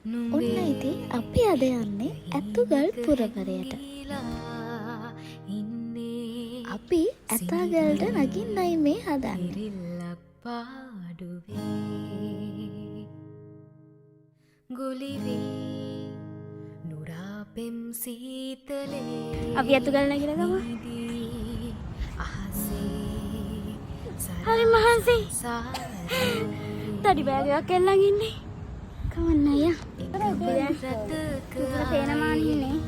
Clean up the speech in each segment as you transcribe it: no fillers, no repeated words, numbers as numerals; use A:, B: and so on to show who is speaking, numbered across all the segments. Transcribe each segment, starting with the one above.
A: ඔන්න ඉතින් අපි අද යන්නේ ඇතුගල් පුරවරයට. අපි ඇතාගල්ට නගින්නයි මේ හදන්නේ.
B: අපි ඇතුගල් නැගිලා ගමු. හරි මහන්සි. තඩි බෑග් එකක් එල්ලන් ඉන්නේ. කවන්න අයියා. කුකුල පේනමානින්නේ.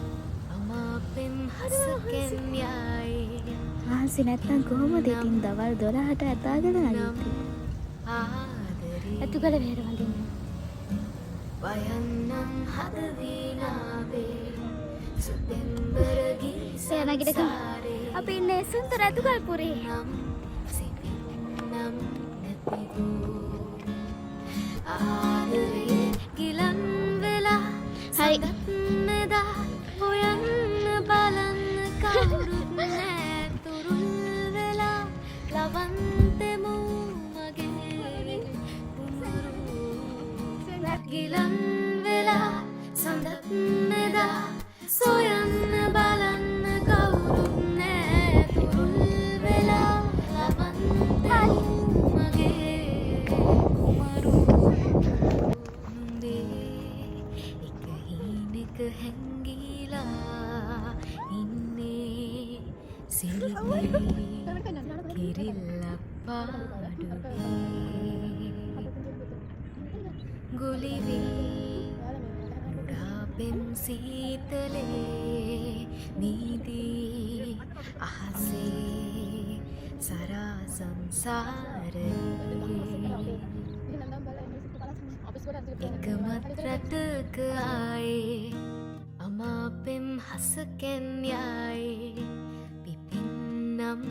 A: මහන්සි නැත්තම් කොහොමද ඉතින් දවල් 12ට ඇතාගල නගින්නේ?
B: ඇතුගල වෙහෙර වඳින්න. සේනගිට අපි ඉන්නේ සුන්දර ඇතුගල් පුරේ. හරි.
C: එකමත් රටක ආයේ අමාපෙම් හසකෙන් යයි පිපින්නම්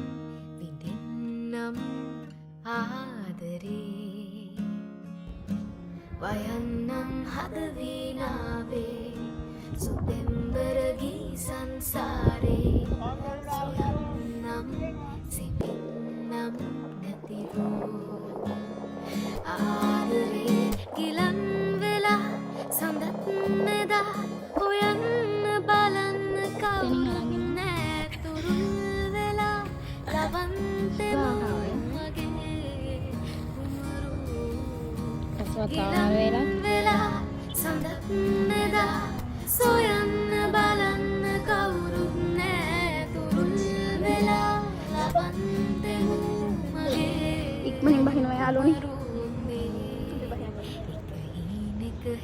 C: විඳින්නම් ආදරේ වයන්නම් හදවීනාවේ සුපෙම්බර ගී සංසාරේ සොයන්නම් සිපින්නම් නැතිවූ ආදරේ ගිලන් වෙලා සඳත් මෙදා හොයන්න බලන්න කවුරුත් නෑ තුරුල් වෙලා ලවන්තෙම මගේ කුමරු ගිලන් වෙලා සඳත් මෙදා සොයන්න බලන්න කවුරුත් නෑ තුරුල් වෙලා ලවන්තෙම මගේ
B: ඉක්මනින් බහිනවා යාළුවනේ.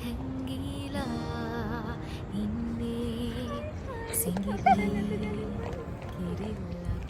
C: හැංගිලා ඉන්නේ සිංගිලි කිරිල්ලක්